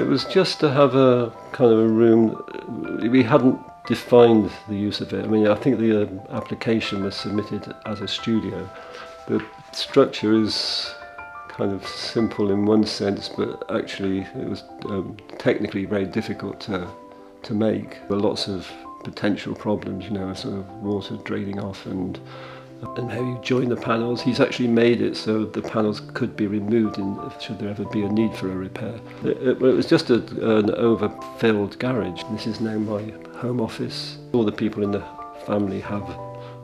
It was just to have a kind of a room. We hadn't defined the use of it. I mean, I think the application was submitted as a studio. The structure is kind of simple in one sense, but actually it was technically very difficult to make. There were lots of potential problems, sort of water draining off and how you join the panels. He's actually made it so the panels could be removed should there ever be a need for a repair. It was just an overfilled garage. This is now my home office. All the people in the family have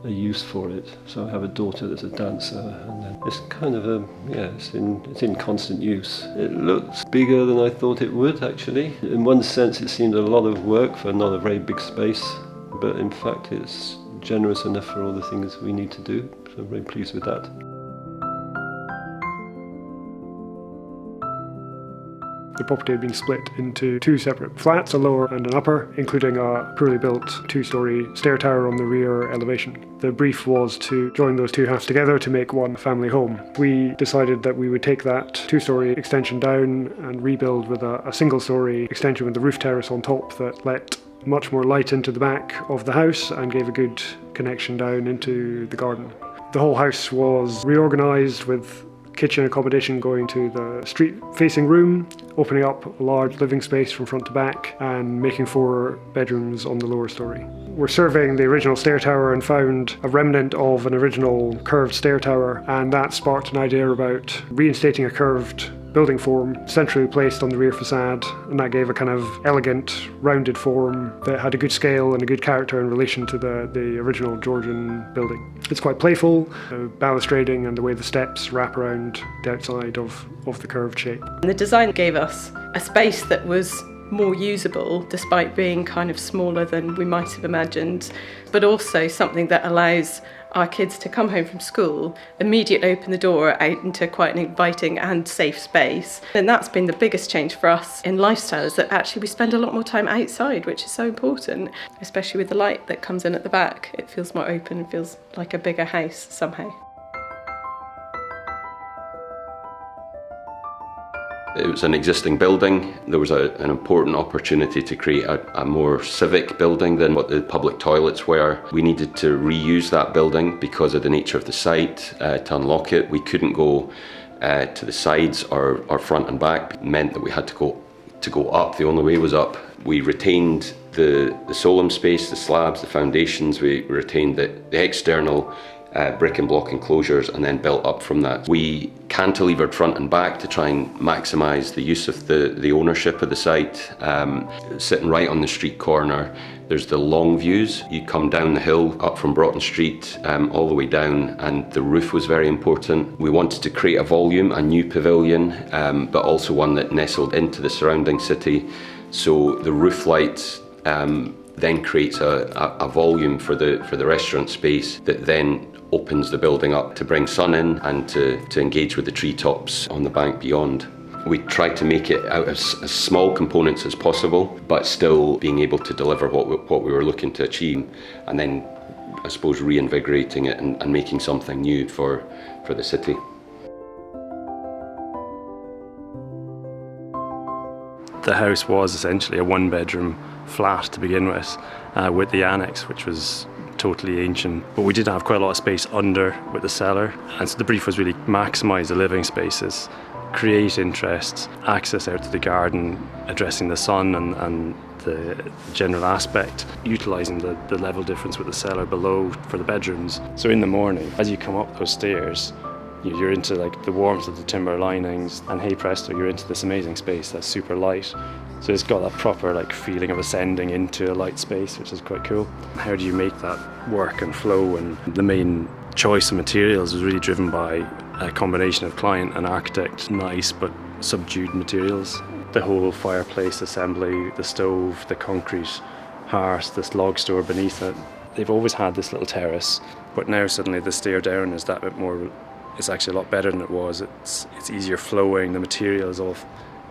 a use for it. So I have a daughter that's a dancer, and then it's kind of it's in constant use. It looks bigger than I thought it would, actually. In one sense, it seemed a lot of work for not a very big space, but in fact it's generous enough for all the things we need to do, so I'm very pleased with that. The property had been split into two separate flats, a lower and an upper, including a poorly built two-storey stair tower on the rear elevation. The brief was to join those two halves together to make one family home. We decided that we would take that two-storey extension down and rebuild with a single-storey extension with the roof terrace on top that let much more light into the back of the house and gave a good connection down into the garden. The whole house was reorganised with kitchen accommodation going to the street-facing room, opening up a large living space from front to back and making 4 bedrooms on the lower storey. We're surveying the original stair tower and found a remnant of an original curved stair tower, and that sparked an idea about reinstating a curved building form centrally placed on the rear facade, and that gave a kind of elegant, rounded form that had a good scale and a good character in relation to the original Georgian building. It's quite playful, the balustrading and the way the steps wrap around the outside of the curved shape. The design gave us a space that was more usable despite being kind of smaller than we might have imagined, but also something that allows our kids to come home from school, immediately open the door out into quite an inviting and safe space. And that's been the biggest change for us in lifestyle, is that actually we spend a lot more time outside, which is so important, especially with the light that comes in at the back. It feels more open and feels like a bigger house somehow. It was an existing building. There was an important opportunity to create a more civic building than what the public toilets were. We needed to reuse that building because of the nature of the site. To unlock it, we couldn't go to the sides or front and back. It meant that we had to go up. The only way was up. We retained the solum space, the slabs, the foundations. We retained the external brick and block enclosures, and then built up from that. We cantilevered front and back to try and maximise the use of the ownership of the site. Sitting right on the street corner, there's the long views. You come down the hill up from Broughton Street all the way down, and the roof was very important. We wanted to create a volume, a new pavilion, but also one that nestled into the surrounding city. So the roof lights then creates a volume for the restaurant space that then opens the building up to bring sun in and to engage with the treetops on the bank beyond. We tried to make it out of as small components as possible, but still being able to deliver what we were looking to achieve, and then I suppose reinvigorating it and making something new for the city. The house was essentially a 1-bedroom flat to begin with the annex, which was totally ancient. But we did have quite a lot of space under with the cellar, and so the brief was really maximise the living spaces, create interest, access out to the garden, addressing the sun and the general aspect, utilising the level difference with the cellar below for the bedrooms. So in the morning, as you come up those stairs, you're into like the warmth of the timber linings, and hey presto, you're into this amazing space that's super light. So it's got that proper like feeling of ascending into a light space, which is quite cool. How do you make that work and flow? And the main choice of materials was really driven by a combination of client and architect, nice but subdued materials. The whole fireplace assembly, the stove, the concrete hearth, this log store beneath it. They've always had this little terrace, but now suddenly the stair down is that bit more. It's actually a lot better than it was. It's easier flowing. The material is all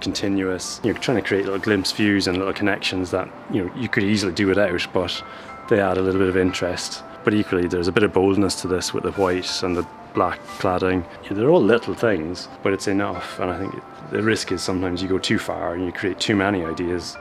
continuous. You're trying to create little glimpse views and little connections that you could easily do without, but they add a little bit of interest. But equally, there's a bit of boldness to this with the white and black cladding. They're all little things, but it's enough. And I think the risk is sometimes you go too far and you create too many ideas.